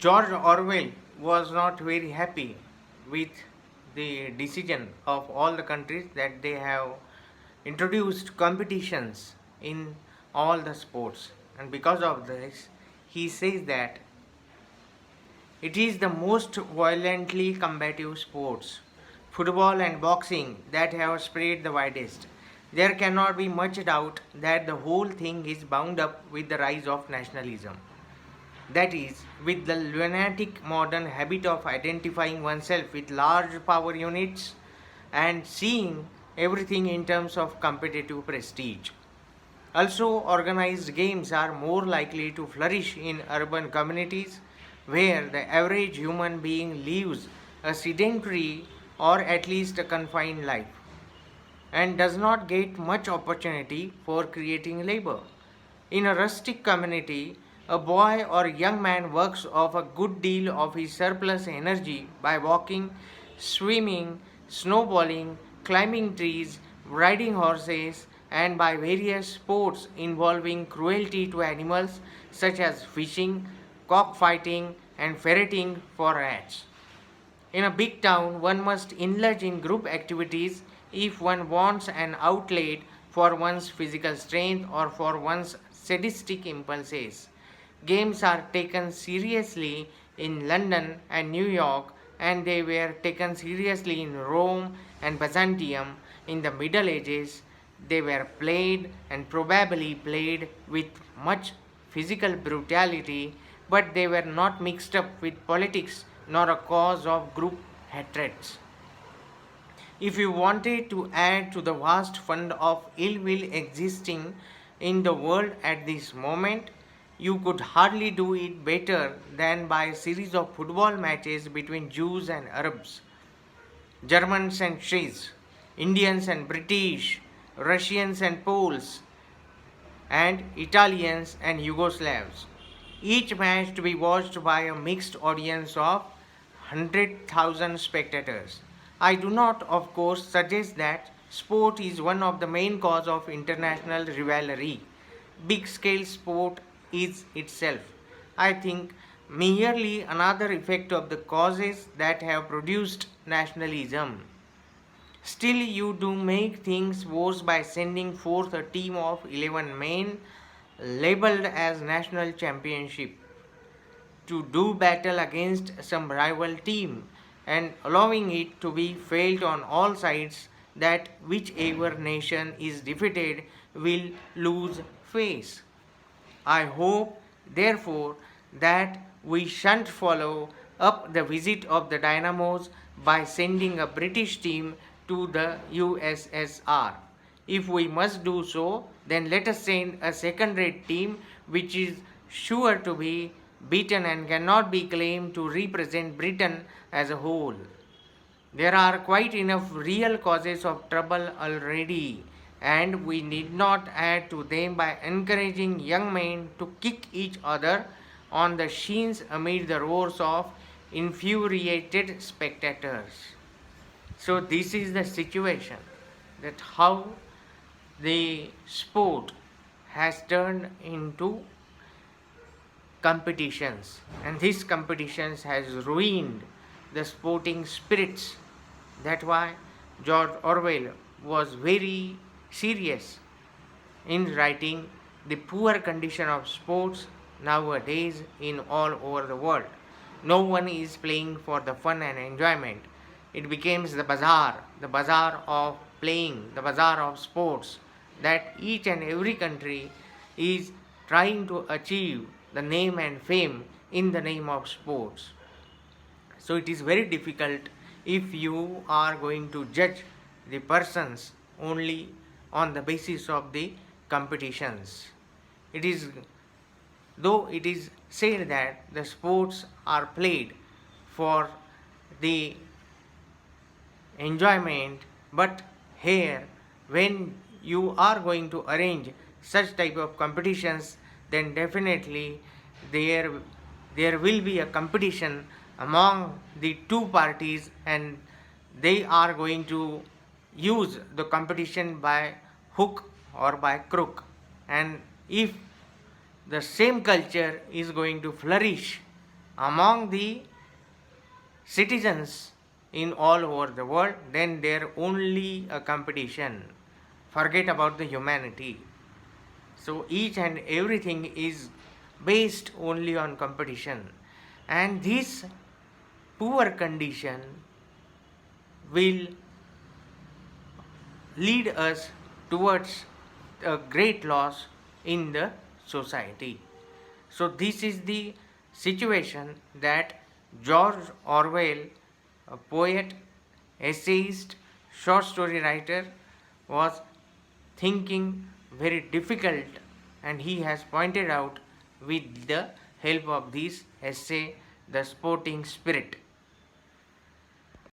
George Orwell was not very happy with the decision of all the countries that they have introduced competitions in all the sports, and because of this he says that it is the most violently combative sports, football and boxing, that have spread the widest. There cannot be much doubt that the whole thing is bound up with the rise of nationalism. That is, with the lunatic modern habit of identifying oneself with large power units and seeing everything in terms of competitive prestige. Also, organized games are more likely to flourish in urban communities where the average human being lives a sedentary or at least a confined life and does not get much opportunity for creating labor. In a rustic community, a boy or young man works off a good deal of his surplus energy by walking, swimming, snowballing, climbing trees, riding horses, and by various sports involving cruelty to animals such as fishing, cockfighting, and ferreting for rats. In a big town, one must indulge in group activities if one wants an outlet for one's physical strength or for one's sadistic impulses. Games are taken seriously in London and New York, and they were taken seriously in Rome and Byzantium in the Middle Ages. They were played and probably played with much physical brutality, but they were not mixed up with politics nor a cause of group hatreds. If you wanted to add to the vast fund of ill will existing in the world at this moment, you could hardly do it better than by a series of football matches between Jews and Arabs, Germans and Swiss, Indians and British, Russians and Poles, and Italians and Yugoslavs. Each match to be watched by a mixed audience of 100,000 spectators. I do not, of course, suggest that sport is one of the main cause of international rivalry. Big scale sport is itself, I think, merely another effect of the causes that have produced nationalism. Still, you do make things worse by sending forth a team of 11 men labeled as national championship to do battle against some rival team and allowing it to be felt on all sides that whichever nation is defeated will lose face. I hope, therefore, that we shan't follow up the visit of the Dynamos by sending a British team to the USSR. If we must do so, then let us send a second rate team which is sure to be beaten and cannot be claimed to represent Britain as a whole. There are quite enough real causes of trouble already, and we need not add to them by encouraging young men to kick each other on the shins amid the roars of infuriated spectators. So, this is the situation, that how the sport has turned into competitions, and these competitions has ruined the sporting spirits. That's why George Orwell was very serious in writing the poor condition of sports nowadays in all over the world. No one is playing for the fun and enjoyment. It becomes the bazaar of playing, the bazaar of sports, that each and every country is trying to achieve the name and fame in the name of sports. So it is very difficult if you are going to judge the persons only on the basis of the competitions. It is, though it is said that the sports are played for the enjoyment, but here when you are going to arrange such type of competitions, then definitely there there will be a competition among the two parties, and they are going to use the competition by hook or by crook. And if the same culture is going to flourish among the citizens in all over the world, then there only a competition. Forget about the humanity. So each and everything is based only on competition, and this poor condition will lead us towards a great loss in the society. So this is the situation that George Orwell, a poet, essayist, short story writer, was thinking very difficult, and he has pointed out with the help of this essay, The Sporting Spirit.